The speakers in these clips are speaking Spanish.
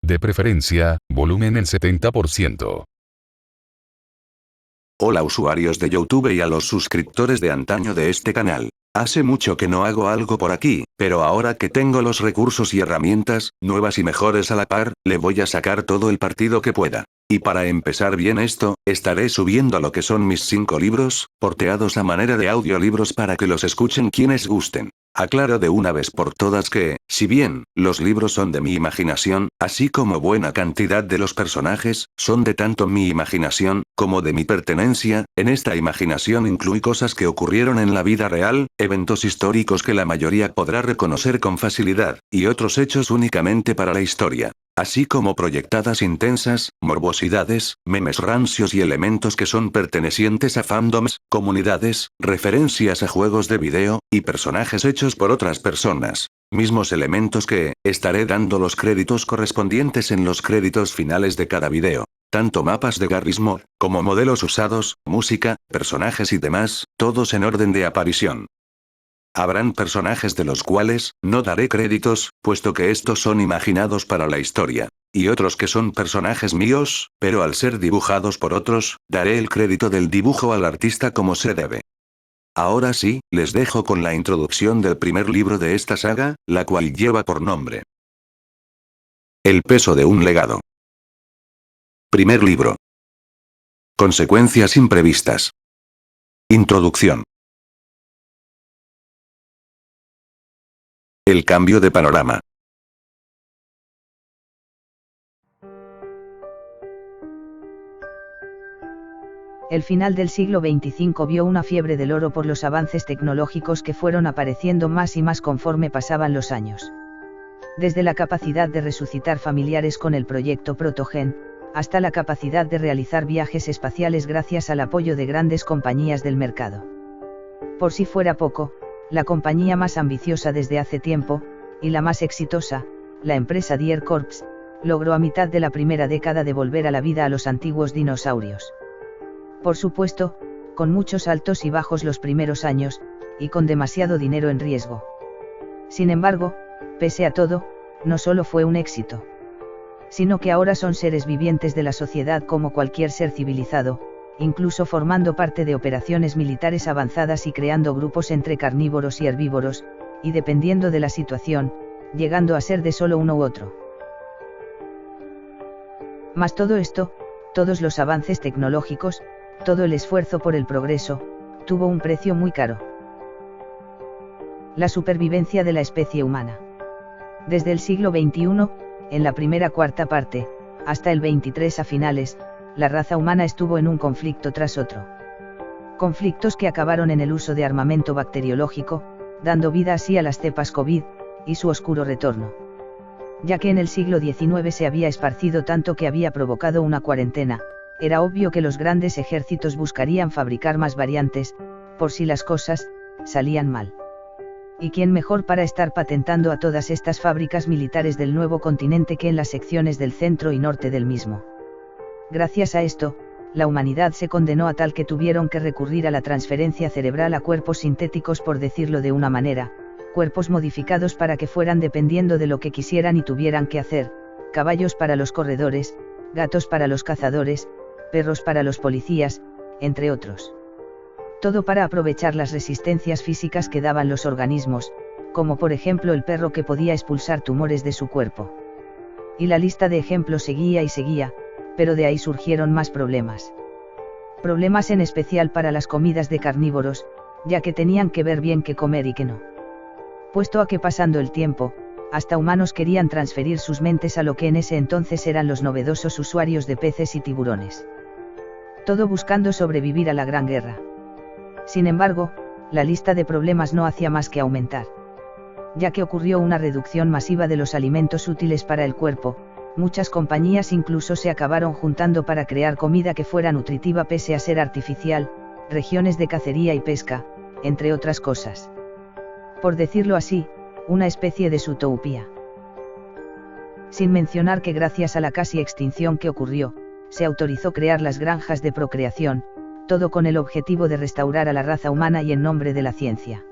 De preferencia, volumen en 70%. Hola usuarios de YouTube y a los suscriptores de antaño de este canal. Hace mucho que no hago algo por aquí, pero ahora que tengo los recursos y herramientas, nuevas y mejores a la par, le voy a sacar todo el partido que pueda. Y para empezar bien esto, estaré subiendo lo que son mis 5 libros, porteados a manera de audiolibros para que los escuchen quienes gusten. Aclaro de una vez por todas que, si bien, los libros son de mi imaginación, así como buena cantidad de los personajes, son de tanto mi imaginación, como de mi pertenencia, en esta imaginación incluí cosas que ocurrieron en la vida real, eventos históricos que la mayoría podrá reconocer con facilidad, y otros hechos únicamente para la historia. Así como proyectadas intensas, morbosidades, memes rancios y elementos que son pertenecientes a fandoms, comunidades, referencias a juegos de video, y personajes hechos por otras personas. Mismos elementos que, estaré dando los créditos correspondientes en los créditos finales de cada video. Tanto mapas de Garry's Mod, como modelos usados, música, personajes y demás, todos en orden de aparición. Habrán personajes de los cuales, no daré créditos, puesto que estos son imaginados para la historia. Y otros que son personajes míos, pero al ser dibujados por otros, daré el crédito del dibujo al artista como se debe. Ahora sí, les dejo con la introducción del primer libro de esta saga, la cual lleva por nombre El peso de un legado. Primer libro. Consecuencias imprevistas. Introducción. El cambio de panorama. El final del siglo XXV vio una fiebre del oro por los avances tecnológicos que fueron apareciendo más y más conforme pasaban los años. Desde la capacidad de resucitar familiares con el proyecto Protogen, hasta la capacidad de realizar viajes espaciales gracias al apoyo de grandes compañías del mercado. Por si fuera poco, la compañía más ambiciosa desde hace tiempo, y la más exitosa, la empresa Deere Corps, logró a mitad de la primera década devolver a la vida a los antiguos dinosaurios. Por supuesto, con muchos altos y bajos los primeros años, y con demasiado dinero en riesgo. Sin embargo, pese a todo, no solo fue un éxito, sino que ahora son seres vivientes de la sociedad como cualquier ser civilizado, incluso formando parte de operaciones militares avanzadas y creando grupos entre carnívoros y herbívoros, y dependiendo de la situación, llegando a ser de solo uno u otro. Mas todo esto, todos los avances tecnológicos, todo el esfuerzo por el progreso, tuvo un precio muy caro. La supervivencia de la especie humana. Desde el siglo XXI, en la primera cuarta parte, hasta el 23 a finales, la raza humana estuvo en un conflicto tras otro. Conflictos que acabaron en el uso de armamento bacteriológico, dando vida así a las cepas COVID, y su oscuro retorno. Ya que en el siglo XIX se había esparcido tanto que había provocado una cuarentena, era obvio que los grandes ejércitos buscarían fabricar más variantes, por si las cosas salían mal. ¿Y quién mejor para estar patentando a todas estas fábricas militares del nuevo continente que en las secciones del centro y norte del mismo? Gracias a esto, la humanidad se condenó a tal que tuvieron que recurrir a la transferencia cerebral a cuerpos sintéticos, por decirlo de una manera, cuerpos modificados para que fueran dependiendo de lo que quisieran y tuvieran que hacer, caballos para los corredores, gatos para los cazadores, perros para los policías, entre otros. Todo para aprovechar las resistencias físicas que daban los organismos, como por ejemplo el perro que podía expulsar tumores de su cuerpo. Y la lista de ejemplos seguía y seguía, pero de ahí surgieron más problemas. Problemas en especial para las comidas de carnívoros, ya que tenían que ver bien qué comer y qué no. Puesto a que pasando el tiempo, hasta humanos querían transferir sus mentes a lo que en ese entonces eran los novedosos usuarios de peces y tiburones. Todo buscando sobrevivir a la Gran Guerra. Sin embargo, la lista de problemas no hacía más que aumentar. Ya que ocurrió una reducción masiva de los alimentos útiles para el cuerpo, muchas compañías incluso se acabaron juntando para crear comida que fuera nutritiva pese a ser artificial, regiones de cacería y pesca, entre otras cosas. Por decirlo así, una especie de zootopía. Sin mencionar que gracias a la casi extinción que ocurrió, se autorizó crear las granjas de procreación, todo con el objetivo de restaurar a la raza humana y en nombre de la ciencia.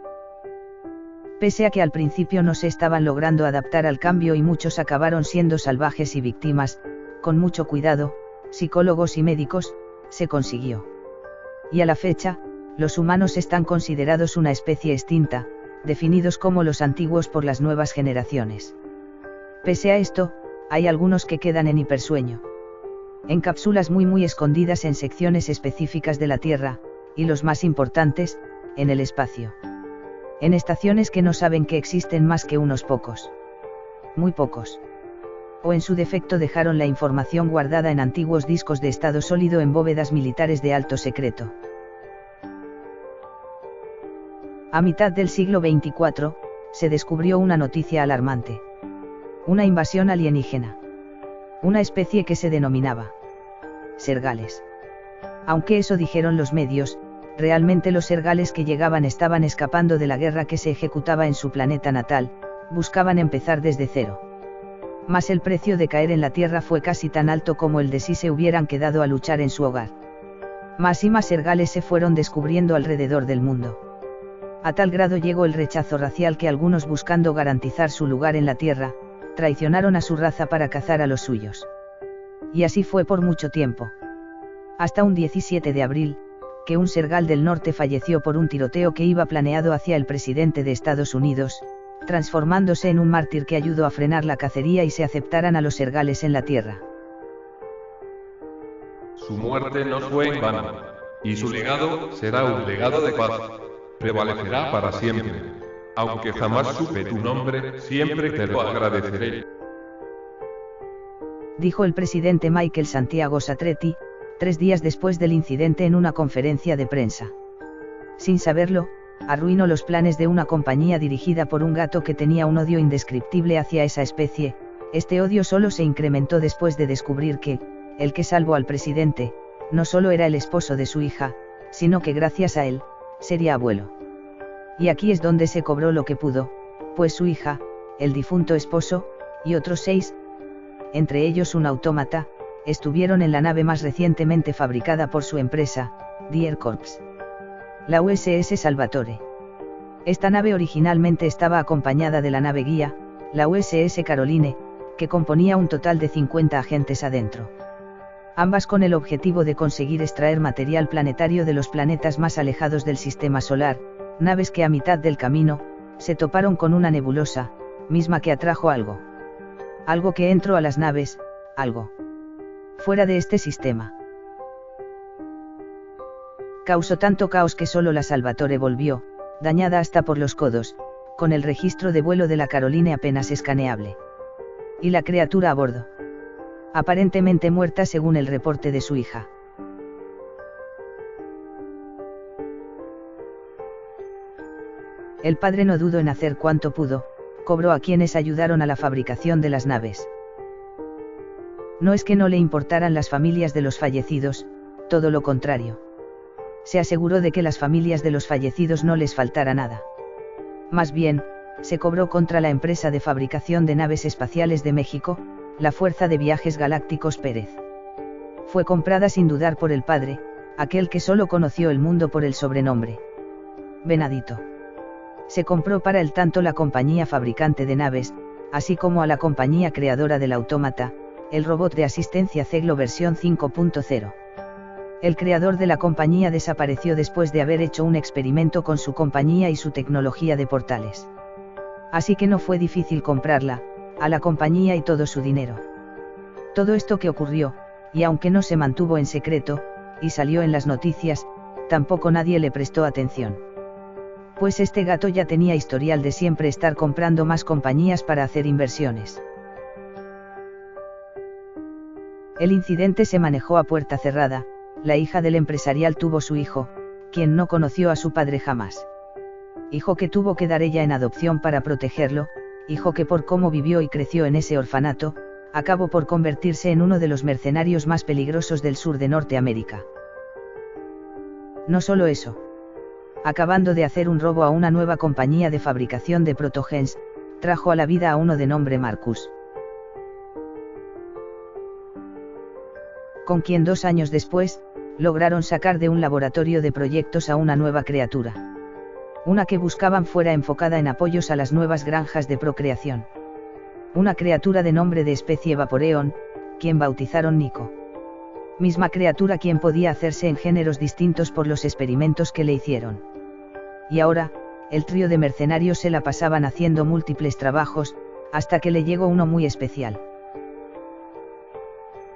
Pese a que al principio no se estaban logrando adaptar al cambio y muchos acabaron siendo salvajes y víctimas, con mucho cuidado, psicólogos y médicos, se consiguió. Y a la fecha, los humanos están considerados una especie extinta, definidos como los antiguos por las nuevas generaciones. Pese a esto, hay algunos que quedan en hipersueño. En cápsulas muy escondidas en secciones específicas de la Tierra, y los más importantes, en el espacio. En estaciones que no saben que existen más que unos pocos. Muy pocos. O en su defecto dejaron la información guardada en antiguos discos de estado sólido en bóvedas militares de alto secreto. A mitad del siglo XXIV, se descubrió una noticia alarmante. Una invasión alienígena. Una especie que se denominaba sergales. Aunque eso dijeron los medios, realmente los sergales que llegaban estaban escapando de la guerra que se ejecutaba en su planeta natal, buscaban empezar desde cero. Mas el precio de caer en la Tierra fue casi tan alto como el de si se hubieran quedado a luchar en su hogar. Más y más sergales se fueron descubriendo alrededor del mundo. A tal grado llegó el rechazo racial que algunos, buscando garantizar su lugar en la Tierra, traicionaron a su raza para cazar a los suyos. Y así fue por mucho tiempo. Hasta un 17 de abril, que un sergal del norte falleció por un tiroteo que iba planeado hacia el presidente de Estados Unidos, transformándose en un mártir que ayudó a frenar la cacería y se aceptaran a los sergales en la Tierra. Su muerte no fue en vano, y su legado será un legado de paz. Prevalecerá para siempre. Aunque jamás supe tu nombre, siempre te lo agradeceré. Dijo el presidente Michael Santiago Satretti, 3 días después del incidente en una conferencia de prensa. Sin saberlo, arruinó los planes de una compañía dirigida por un gato que tenía un odio indescriptible hacia esa especie. Este odio solo se incrementó después de descubrir que, el que salvó al presidente, no solo era el esposo de su hija, sino que gracias a él, sería abuelo. Y aquí es donde se cobró lo que pudo, pues su hija, el difunto esposo, y otros 6, entre ellos un autómata, estuvieron en la nave más recientemente fabricada por su empresa, Air Corps. La USS Salvatore. Esta nave originalmente estaba acompañada de la nave guía, la USS Caroline, que componía un total de 50 agentes adentro. Ambas con el objetivo de conseguir extraer material planetario de los planetas más alejados del sistema solar, naves que a mitad del camino, se toparon con una nebulosa, misma que atrajo algo. Algo que entró a las naves, algo fuera de este sistema. Causó tanto caos que solo la Salvatore volvió, dañada hasta por los codos, con el registro de vuelo de la Caroline apenas escaneable. Y la criatura a bordo. Aparentemente muerta según el reporte de su hija. El padre no dudó en hacer cuanto pudo, cobró a quienes ayudaron a la fabricación de las naves. No es que no le importaran las familias de los fallecidos, todo lo contrario. Se aseguró de que las familias de los fallecidos no les faltara nada. Más bien, se cobró contra la empresa de fabricación de naves espaciales de México, la Fuerza de Viajes Galácticos Pérez. Fue comprada sin dudar por el padre, aquel que solo conoció el mundo por el sobrenombre Venadito. Se compró para el tanto la compañía fabricante de naves, así como a la compañía creadora del autómata, el robot de asistencia Zeglo versión 5.0. El creador de la compañía desapareció después de haber hecho un experimento con su compañía y su tecnología de portales. Así que no fue difícil comprarla, a la compañía y todo su dinero. Todo esto que ocurrió, y aunque no se mantuvo en secreto, y salió en las noticias, tampoco nadie le prestó atención. Pues este gato ya tenía historial de siempre estar comprando más compañías para hacer inversiones. El incidente se manejó a puerta cerrada, la hija del empresarial tuvo su hijo, quien no conoció a su padre jamás. Hijo que tuvo que dar ella en adopción para protegerlo, hijo que por cómo vivió y creció en ese orfanato, acabó por convertirse en uno de los mercenarios más peligrosos del sur de Norteamérica. No solo eso. Acabando de hacer un robo a una nueva compañía de fabricación de protogens, trajo a la vida a uno de nombre Marcus. Con quien 2 años después, lograron sacar de un laboratorio de proyectos a una nueva criatura. Una que buscaban fuera enfocada en apoyos a las nuevas granjas de procreación. Una criatura de nombre de especie Vaporeon, quien bautizaron Nico. Misma criatura quien podía hacerse en géneros distintos por los experimentos que le hicieron. Y ahora, el trío de mercenarios se la pasaban haciendo múltiples trabajos, hasta que le llegó uno muy especial.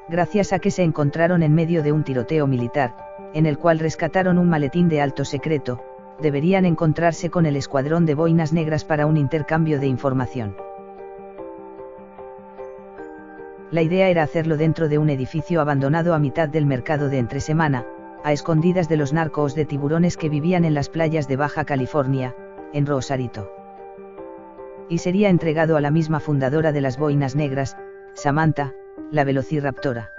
Gracias a que se encontraron en medio de un tiroteo militar, en el cual rescataron un maletín de alto secreto, deberían encontrarse con el escuadrón de boinas negras para un intercambio de información. La idea era hacerlo dentro de un edificio abandonado a mitad del mercado de entre semana, a escondidas de los narcos de tiburones que vivían en las playas de Baja California, en Rosarito. Y sería entregado a la misma fundadora de las boinas negras, Samantha, la velociraptora.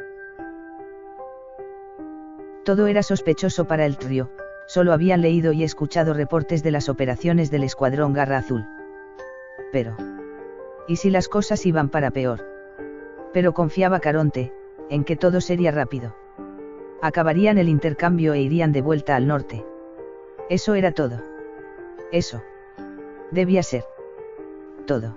Todo era sospechoso para el trío, solo habían leído y escuchado reportes de las operaciones del Escuadrón Garra Azul. Pero, ¿y si las cosas iban para peor? Pero confiaba Caronte, en que todo sería rápido. Acabarían el intercambio e irían de vuelta al norte. Eso era todo. Eso. Debía ser. Todo.